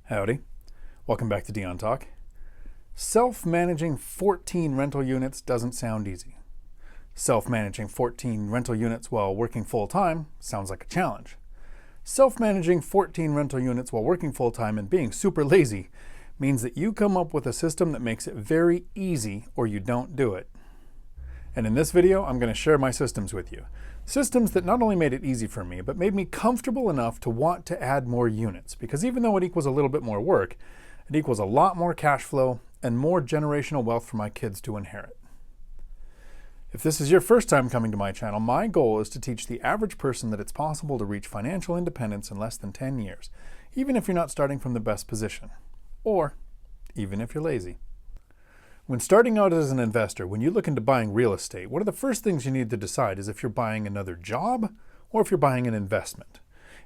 Howdy. Welcome back to Dion Talk. Self-managing 14 rental units doesn't sound easy. Self-managing 14 rental units while working full-time sounds like a challenge. Self-managing 14 rental units while working full-time and being super lazy means that you come up with a system that makes it very easy or you don't do it. And in this video, I'm going to share my systems with you. Systems that not only made it easy for me, but made me comfortable enough to want to add more units. Because even though it equals a little bit more work, it equals a lot more cash flow and more generational wealth for my kids to inherit. If this is your first time coming to my channel, my goal is to teach the average person that it's possible to reach financial independence in less than 10 years, even if you're not starting from the best position, or even if you're lazy. When starting out as an investor, when you look into buying real estate, one of the first things you need to decide is if you're buying another job or if you're buying an investment.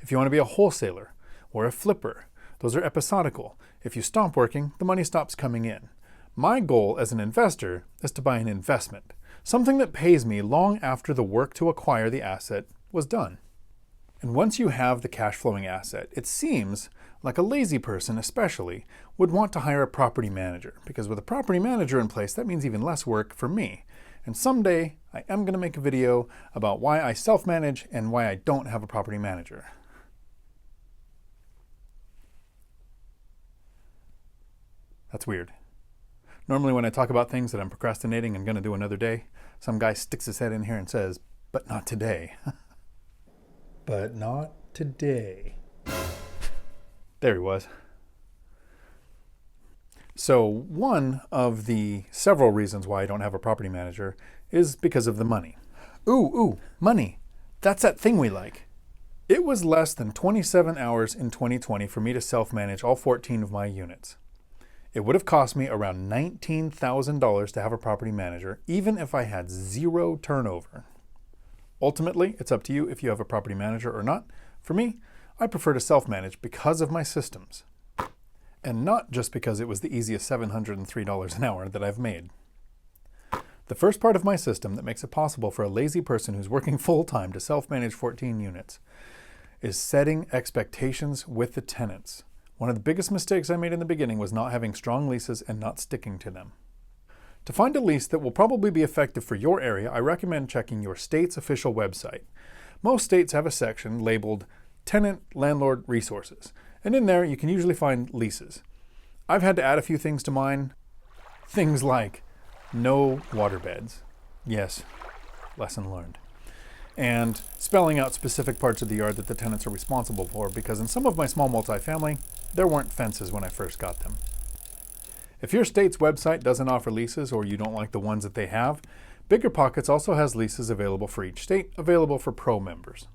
If you want to be a wholesaler or a flipper, those are episodical. If you stop working, the money stops coming in. My goal as an investor is to buy an investment, something that pays me long after the work to acquire the asset was done. And once you have the cash flowing asset, it seems like a lazy person especially would want to hire a property manager, because with a property manager in place, that means even less work for me. And someday I am going to make a video about why I self-manage and why I don't have a property manager. That's weird. Normally when I talk about things that I'm procrastinating and going to do another day, some guy sticks his head in here and says, "But not today." But not today. There he was. So one of the several reasons why I don't have a property manager is because of the money. Ooh, money. That's that thing we like. It was less than 27 hours in 2020 for me to self-manage all 14 of my units. It would have cost me around $19,000 to have a property manager, even if I had zero turnover. Ultimately, it's up to you if you have a property manager or not. For me, I prefer to self-manage because of my systems, and not just because it was the easiest $703 an hour that I've made. The first part of my system that makes it possible for a lazy person who's working full-time to self-manage 14 units is setting expectations with the tenants. One of the biggest mistakes I made in the beginning was not having strong leases and not sticking to them. To find a lease that will probably be effective for your area, I recommend checking your state's official website. Most states have a section labeled Tenant Landlord Resources, and in there you can usually find leases. I've had to add a few things to mine. Things like no water beds. Yes, lesson learned. And spelling out specific parts of the yard that the tenants are responsible for, because in some of my small multifamily, there weren't fences when I first got them. If your state's website doesn't offer leases or you don't like the ones that they have, BiggerPockets also has leases available for each state, available for pro members.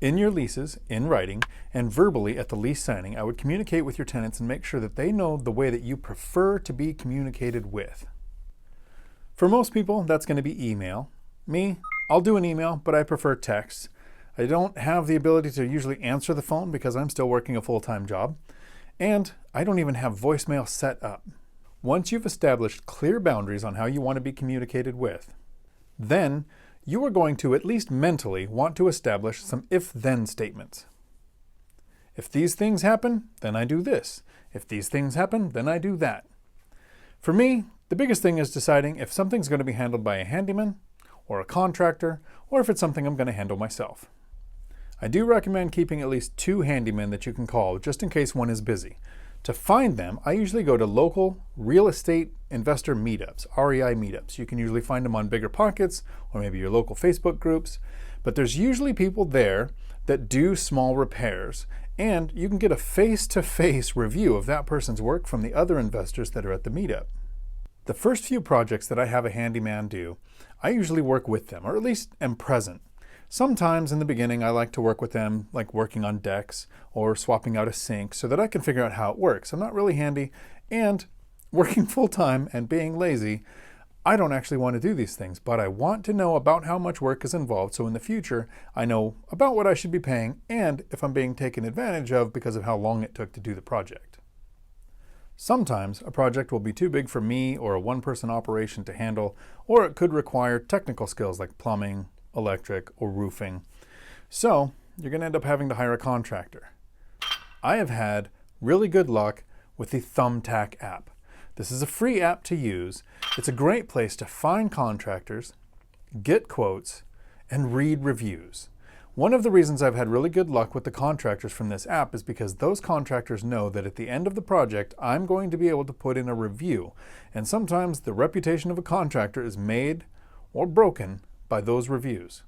In your leases, in writing, and verbally at the lease signing, I would communicate with your tenants and make sure that they know the way that you prefer to be communicated with. For most people, that's going to be email. Me, I'll do an email, but I prefer text. I don't have the ability to usually answer the phone because I'm still working a full-time job. And I don't even have voicemail set up. Once you've established clear boundaries on how you want to be communicated with, then you are going to, at least mentally, want to establish some if-then statements. If these things happen, then I do this. If these things happen, then I do that. For me, the biggest thing is deciding if something's going to be handled by a handyman or a contractor, or if it's something I'm going to handle myself. I do recommend keeping at least 2 handymen that you can call just in case one is busy. To find them, I usually go to local real estate investor meetups, REI meetups. You can usually find them on BiggerPockets or maybe your local Facebook groups, but there's usually people there that do small repairs, and you can get a face-to-face review of that person's work from the other investors that are at the meetup. The first few projects that I have a handyman do, I usually work with them, or at least am present. Sometimes in the beginning I like to work with them, like working on decks or swapping out a sink so that I can figure out how it works. I'm not really handy, and working full-time and being lazy, I don't actually want to do these things, but I want to know about how much work is involved so in the future I know about what I should be paying and if I'm being taken advantage of because of how long it took to do the project. Sometimes a project will be too big for me or a one-person operation to handle, or it could require technical skills like plumbing, electric, or roofing. So you're going to end up having to hire a contractor. I have had really good luck with the Thumbtack app. This is a free app to use. It's a great place to find contractors, get quotes, and read reviews. One of the reasons I've had really good luck with the contractors from this app is because those contractors know that at the end of the project, I'm going to be able to put in a review. And sometimes the reputation of a contractor is made or broken by those reviews.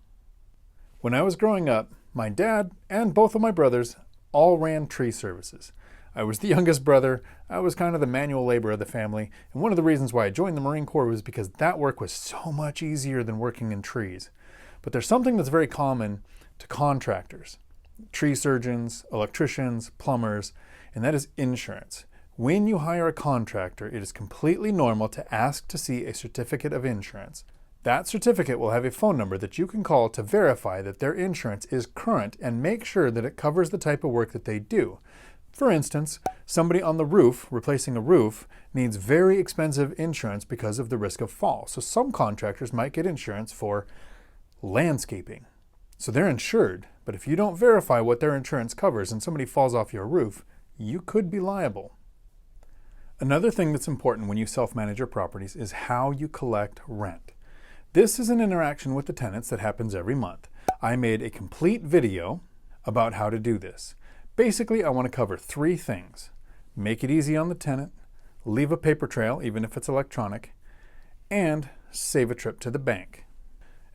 When I was growing up, my dad and both of my brothers all ran tree services. I was the youngest brother. I was kind of the manual labor of the family. And one of the reasons why I joined the Marine Corps was because that work was so much easier than working in trees. But there's something that's very common to contractors, tree surgeons, electricians, plumbers, and that is insurance. When you hire a contractor, it is completely normal to ask to see a certificate of insurance. That certificate will have a phone number that you can call to verify that their insurance is current and make sure that it covers the type of work that they do. For instance, somebody on the roof, replacing a roof, needs very expensive insurance because of the risk of fall. So some contractors might get insurance for landscaping. So they're insured, but if you don't verify what their insurance covers and somebody falls off your roof, you could be liable. Another thing that's important when you self-manage your properties is how you collect rent. This is an interaction with the tenants that happens every month. I made a complete video about how to do this. Basically, I want to cover 3 things. Make it easy on the tenant, leave a paper trail, even if it's electronic, and save a trip to the bank.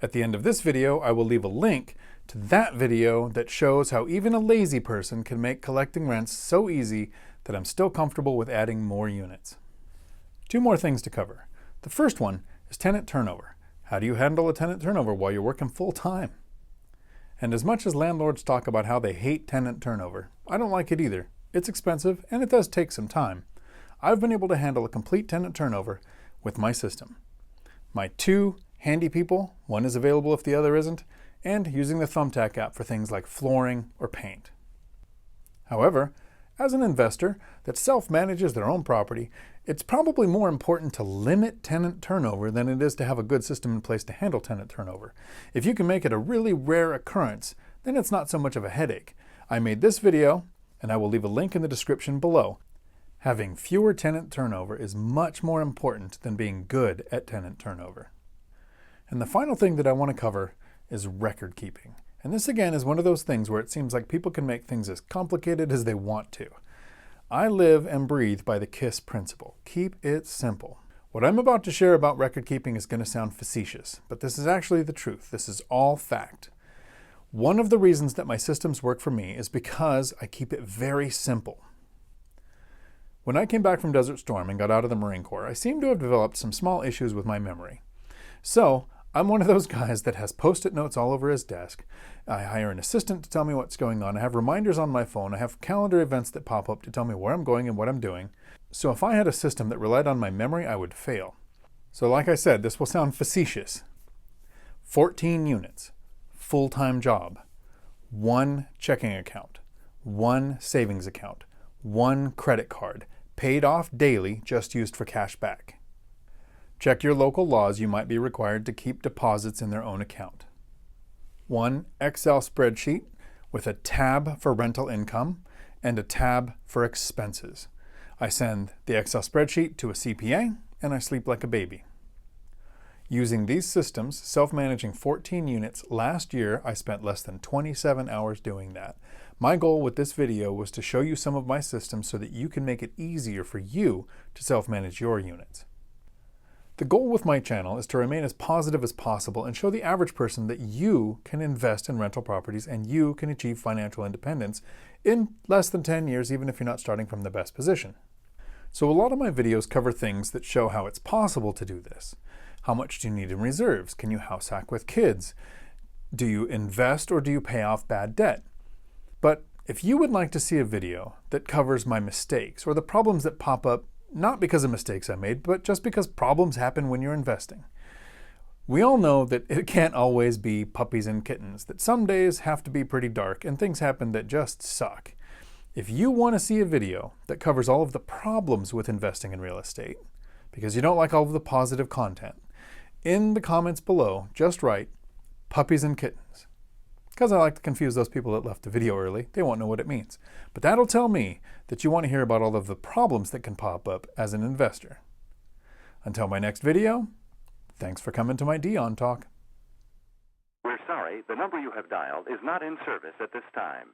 At the end of this video, I will leave a link to that video that shows how even a lazy person can make collecting rents so easy that I'm still comfortable with adding more units. 2 more things to cover. The first one is tenant turnover. How do you handle a tenant turnover while you're working full time? And as much as landlords talk about how they hate tenant turnover, I don't like it either. It's expensive and it does take some time. I've been able to handle a complete tenant turnover with my system. My 2 handy people, one is available if the other isn't, and using the Thumbtack app for things like flooring or paint. However, as an investor that self-manages their own property, it's probably more important to limit tenant turnover than it is to have a good system in place to handle tenant turnover. If you can make it a really rare occurrence, then it's not so much of a headache. I made this video, and I will leave a link in the description below. Having fewer tenant turnover is much more important than being good at tenant turnover. And the final thing that I want to cover is record keeping. And this again is one of those things where it seems like people can make things as complicated as they want to. I live and breathe by the KISS principle. Keep it simple. What I'm about to share about record keeping is going to sound facetious, but this is actually the truth. This is all fact. One of the reasons that my systems work for me is because I keep it very simple. When I came back from Desert Storm and got out of the Marine Corps, I seem to have developed some small issues with my memory. So I'm one of those guys that has Post-it notes all over his desk. I hire an assistant to tell me what's going on. I have reminders on my phone. I have calendar events that pop up to tell me where I'm going and what I'm doing. So if I had a system that relied on my memory, I would fail. So like I said, this will sound facetious. 14 units, full-time job, 1 checking account, 1 savings account, 1 credit card, paid off daily, just used for cash back. Check your local laws. You might be required to keep deposits in their own account. 1 Excel spreadsheet with a tab for rental income and a tab for expenses. I send the Excel spreadsheet to a CPA and I sleep like a baby. Using these systems, self-managing 14 units, last year I spent less than 27 hours doing that. My goal with this video was to show you some of my systems so that you can make it easier for you to self-manage your units. The goal with my channel is to remain as positive as possible and show the average person that you can invest in rental properties and you can achieve financial independence in less than 10 years, even if you're not starting from the best position. So a lot of my videos cover things that show how it's possible to do this. How much do you need in reserves? Can you house hack with kids? Do you invest or do you pay off bad debt? But if you would like to see a video that covers my mistakes or the problems that pop up not because of mistakes I made, but just because problems happen when you're investing. We all know that it can't always be puppies and kittens, that some days have to be pretty dark and things happen that just suck. If you want to see a video that covers all of the problems with investing in real estate, because you don't like all of the positive content, in the comments below, just write puppies and kittens. because I like to confuse those people that left the video early. They won't know what it means. But that'll tell me that you want to hear about all of the problems that can pop up as an investor. Until my next video, thanks for coming to my Dion Talk. We're sorry, the number you have dialed is not in service at this time.